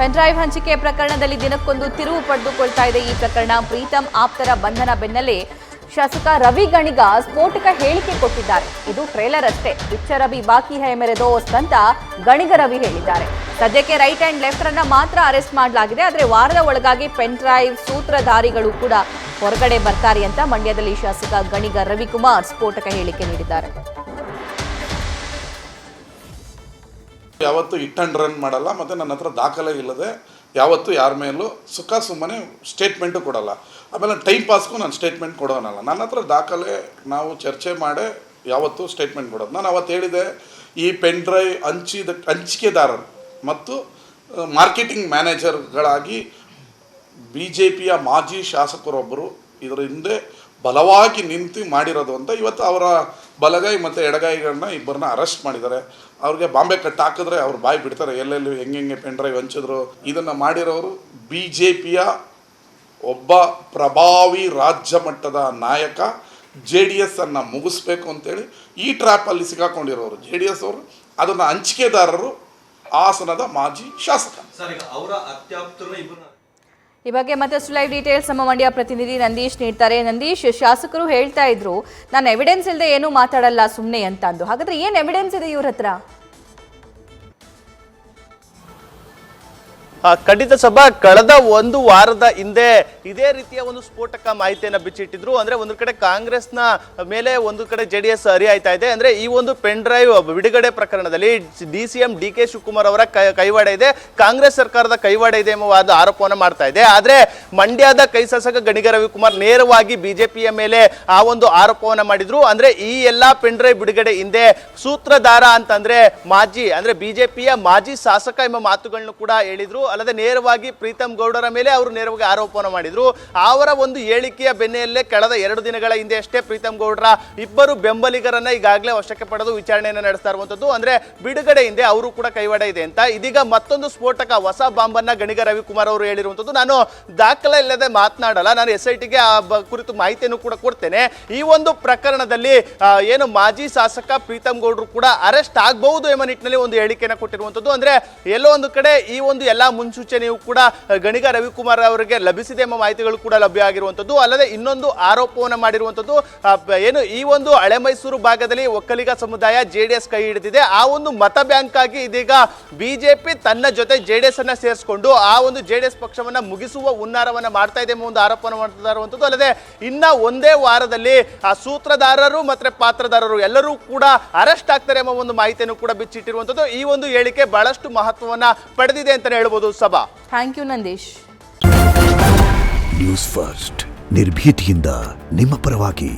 Pen drive ಹಂಚಿಕೆ ಪ್ರಕರಣದಲ್ಲಿ ದಿನಕ್ಕೊಂದು ತಿರುವು ಪಡೆದುಕೊಳ್ತಾ ಇದೆ ಈ ಪ್ರಕರಣ. ಪ್ರೀತಂ ಆಪ್ತರ ಬಂಧನ ಬೆನ್ನಲ್ಲೇ ಶಾಸಕ ರವಿ ಗಣಿಗ ಸ್ಫೋಟಕ ಹೇಳಿಕೆ ಕೊಟ್ಟಿದ್ದಾರೆ. ಇದು ಟ್ರೇಲರ್ ಅಷ್ಟೇ, ಪಿಕ್ಚರ್ ಅಭಿ ಬಾಕಿ ಹೈ ಮೇರೆ ದೋಸ್ತ್ ಅಂತ ಗಣಿಗ ರವಿ ಹೇಳಿದ್ದಾರೆ. ಸದ್ಯಕ್ಕೆ ರೈಟ್ ಅಂಡ್ ಲೆಫ್ಟ್ ರನ್ನ ಮಾತ್ರ ಅರೆಸ್ಟ್ ಮಾಡಲಾಗಿದೆ. ಆದರೆ ವಾರದ ಒಳಗಾಗಿ ಪೆನ್ ಡ್ರೈವ್ ಸೂತ್ರಧಾರಿಗಳು ಕೂಡ ಹೊರಗಡೆ ಬರ್ತಾರೆ ಅಂತ ಮಂಡ್ಯದಲ್ಲಿ ಶಾಸಕ ಗಣಿಗ ರವಿಕುಮಾರ್ ಸ್ಫೋಟಕ ಹೇಳಿಕೆ ನೀಡಿದ್ದಾರೆ. ಯಾವತ್ತು ಹಿಟ್ ಅಂಡ್ ರನ್ ಮಾಡಲ್ಲ, ಮತ್ತು ನನ್ನ ಹತ್ರ ದಾಖಲೆ ಇಲ್ಲದೆ ಯಾವತ್ತು ಯಾರ ಮೇಲೂ ಸುಖ ಸುಮ್ಮನೆ ಸ್ಟೇಟ್ಮೆಂಟು ಕೊಡಲ್ಲ. ಆಮೇಲೆ ಟೈಮ್ ಪಾಸ್ಗೂ ನಾನು ಸ್ಟೇಟ್ಮೆಂಟ್ ಕೊಡೋನಲ್ಲ. ನನ್ನ ಹತ್ರ ದಾಖಲೆ ನಾವು ಚರ್ಚೆ ಮಾಡೇ ಯಾವತ್ತೂ ಸ್ಟೇಟ್ಮೆಂಟ್ ಕೊಡೋದು. ನಾನು ಅವತ್ತು ಹೇಳಿದೆ, ಈ ಪೆನ್ ಡ್ರೈವ್ ಹಂಚಿಕೆದಾರರು ಮತ್ತು ಮಾರ್ಕೆಟಿಂಗ್ ಮ್ಯಾನೇಜರ್ಗಳಾಗಿ BJPಯ ಮಾಜಿ ಶಾಸಕರೊಬ್ಬರು ಇದರ ಹಿಂದೆ ಬಲವಾಗಿ ನಿಂತು ಮಾಡಿರೋದು ಅಂತ. ಇವತ್ತು ಅವರ ಬಲಗೈ ಮತ್ತು ಎಡಗೈಗಳನ್ನ ಇಬ್ಬರನ್ನ ಅರೆಸ್ಟ್ ಮಾಡಿದ್ದಾರೆ. ಅವ್ರಿಗೆ ಬಾಂಬೆ ಕಟ್ ಹಾಕಿದ್ರೆ ಅವ್ರು ಬಾಯಿ ಬಿಡ್ತಾರೆ, ಎಲ್ಲೆಲ್ಲಿ ಹೆಂಗೆ ಪೆನ್ ಡ್ರೈವ್ ಹಂಚಿದ್ರು. ಇದನ್ನು ಮಾಡಿರೋರು BJPಯ ಒಬ್ಬ ಪ್ರಭಾವಿ ರಾಜ್ಯ ಮಟ್ಟದ ನಾಯಕ. JDS ಅನ್ನು ಮುಗಿಸ್ಬೇಕು ಅಂತೇಳಿ ಈ ಟ್ರ್ಯಾಪಲ್ಲಿ ಸಿಗಾಕೊಂಡಿರೋರು JDS ಅವರು. ಅದನ್ನು ಹಂಚಿಕೆದಾರರು ಹಾಸನದ ಮಾಜಿ ಶಾಸಕ. ಈ ಬಗ್ಗೆ ಮತ್ತಷ್ಟು ಲೈವ್ ಡೀಟೇಲ್ಸ್ ನಮ್ಮ ಮಂಡ್ಯ ಪ್ರತಿನಿಧಿ ನಂದೀಶ್ ನೀಡ್ತಾರೆ. ನಂದೀಶ್, ಶಾಸಕರು ಹೇಳ್ತಾ ಇದ್ರು ನಾನು ಎವಿಡೆನ್ಸ್ ಇಲ್ಲದೆ ಏನೂ ಮಾತಾಡಲ್ಲ ಸುಮ್ಮನೆ ಅಂತ ಅಂದು. ಹಾಗಾದ್ರೆ ಏನು ಎವಿಡೆನ್ಸ್ ಇದೆ ಇವ್ರ ಹತ್ರ? ಖಂಡಿತ ಸಭಾ, ಕಳೆದ ಒಂದು ವಾರದ ಹಿಂದೆ ಇದೇ ರೀತಿಯ ಒಂದು ಸ್ಫೋಟಕ ಮಾಹಿತಿಯನ್ನು ಬಿಚ್ಚಿಟ್ಟಿದ್ರು. ಅಂದ್ರೆ ಒಂದು ಕಡೆ ಕಾಂಗ್ರೆಸ್ನ ಮೇಲೆ ಒಂದು ಕಡೆ JDS ಹರಿಯಾಯ್ತಾ ಇದೆ. ಅಂದ್ರೆ ಈ ಒಂದು ಪೆನ್ ಡ್ರೈವ್ ಬಿಡುಗಡೆ ಪ್ರಕರಣದಲ್ಲಿ DCM DK ಶಿವಕುಮಾರ್ ಅವರ ಕೈವಾಡ ಇದೆ, ಕಾಂಗ್ರೆಸ್ ಸರ್ಕಾರದ ಕೈವಾಡ ಇದೆ ಎಂಬ ಆರೋಪವನ್ನು ಮಾಡ್ತಾ ಇದೆ. ಆದ್ರೆ ಮಂಡ್ಯದ ಕೈ ಶಾಸಕ ಗಣಿಗ ರವಿಕುಮಾರ್ ನೇರವಾಗಿ BJPಯ ಮೇಲೆ ಆ ಒಂದು ಆರೋಪವನ್ನು ಮಾಡಿದ್ರು. ಅಂದ್ರೆ ಈ ಎಲ್ಲಾ ಪೆನ್ ಡ್ರೈವ್ ಬಿಡುಗಡೆ ಹಿಂದೆ ಸೂತ್ರಧಾರ ಅಂತಂದ್ರೆ ಮಾಜಿ, ಅಂದ್ರೆ BJPಯ ಮಾಜಿ ಶಾಸಕ ಎಂಬ ಮಾತುಗಳನ್ನು ಕೂಡ ಹೇಳಿದ್ರು. ಅಲ್ಲದೆ ನೇರವಾಗಿ ಪ್ರೀತಂ ಗೌಡರ ಮೇಲೆ ಅವರು ನೇರವಾಗಿ ಆರೋಪವನ್ನು ಮಾಡಿದ್ರು. ಅವರ ಒಂದು ಹೇಳಿಕೆಯ ಬೆನ್ನೆಯಲ್ಲೇ ಕಳೆದ 2 ದಿನಗಳ ಹಿಂದೆ ಅಷ್ಟೇ ಪ್ರೀತಂ ಗೌಡರ ಇಬ್ಬರು ಬೆಂಬಲಿಗರನ್ನ ಈಗಾಗಲೇ ವಶಕ್ಕೆ ಪಡೆದು ವಿಚಾರಣೆಯನ್ನು ನಡೆಸ್ತಾ ಇರುವಂತದ್ದು. ಅಂದ್ರೆ ಬಿಡುಗಡೆ ಹಿಂದೆ ಅವರು ಕೂಡ ಕೈವಾಡ ಇದೆ ಅಂತ. ಇದೀಗ ಮತ್ತೊಂದು ಸ್ಫೋಟಕ, ಹೊಸ ಬಾಂಬನ್ನ ಗಣಿಗ ರವಿಕುಮಾರ್ ಅವರು ಹೇಳಿರುವಂತದ್ದು. ನಾನು ದಾಖಲೆ ಇಲ್ಲದೆ ಮಾತನಾಡಲ್ಲ, ನಾನು SITಗೆ ಆ ಕುರಿತು ಮಾಹಿತಿಯನ್ನು ಕೂಡ ಕೊಡ್ತೇನೆ. ಈ ಒಂದು ಪ್ರಕರಣದಲ್ಲಿ ಏನು ಮಾಜಿ ಶಾಸಕ ಪ್ರೀತಂ ಗೌಡರು ಕೂಡ ಅರೆಸ್ಟ್ ಆಗಬಹುದು ಎಂಬ ನಿಟ್ಟಿನಲ್ಲಿ ಒಂದು ಹೇಳಿಕೆಯನ್ನು ಕೊಟ್ಟಿರುವಂತದ್ದು. ಅಂದ್ರೆ ಎಲ್ಲೋ ಒಂದು ಕಡೆ ಈ ಒಂದು ಎಲ್ಲಾ ಮುನ್ಸೂಚನೆಯೂ ಕೂಡ ಗಣಿಗ ರವಿಕುಮಾರ್ ಅವರಿಗೆ ಲಭಿಸಿದೆ ಎಂಬ ಮಾಹಿತಿಗಳು ಕೂಡ ಲಭ್ಯ ಆಗಿರುವಂತದ್ದು. ಅಲ್ಲದೆ ಇನ್ನೊಂದು ಆರೋಪವನ್ನು ಮಾಡಿರುವಂತದ್ದು, ಏನು ಈ ಒಂದು ಹಳೆ ಮೈಸೂರು ಭಾಗದಲ್ಲಿ ಒಕ್ಕಲಿಗ ಸಮುದಾಯ JDS ಕೈ ಹಿಡಿದಿದೆ. ಆ ಒಂದು ಮತ ಬ್ಯಾಂಕ್ ಆಗಿ ಇದೀಗ BJP ತನ್ನ ಜೊತೆ JDS ಅನ್ನ ಸೇರಿಸಿಕೊಂಡು ಆ ಒಂದು JDS ಪಕ್ಷವನ್ನ ಮುಗಿಸುವ ಹುನ್ನಾರವನ್ನ ಮಾಡ್ತಾ ಇದೆ ಎಂಬ ಒಂದು ಆರೋಪವನ್ನು ಮಾಡ್ತಾ ಇರುವಂತದ್ದು. ಅಲ್ಲದೆ ಇನ್ನ ಒಂದೇ ವಾರದಲ್ಲಿ ಆ ಸೂತ್ರಧಾರರು ಮತ್ತೆ ಪಾತ್ರಧಾರರು ಎಲ್ಲರೂ ಕೂಡ ಅರೆಸ್ಟ್ ಆಗ್ತಾರೆ ಎಂಬ ಒಂದು ಮಾಹಿತಿಯನ್ನು ಕೂಡ ಬಿಚ್ಚಿಟ್ಟಿರುವಂತದ್ದು. ಈ ಒಂದು ಹೇಳಿಕೆ ಬಹಳಷ್ಟು ಮಹತ್ವವನ್ನ ಪಡೆದಿದೆ ಅಂತ ಹೇಳ್ಬೋದು ಸಭಾ. Thank you Nandish. News first, ನಿರ್ಭೀತಿಯಿಂದ ನಿಮ್ಮ ಪರವಾಗಿ.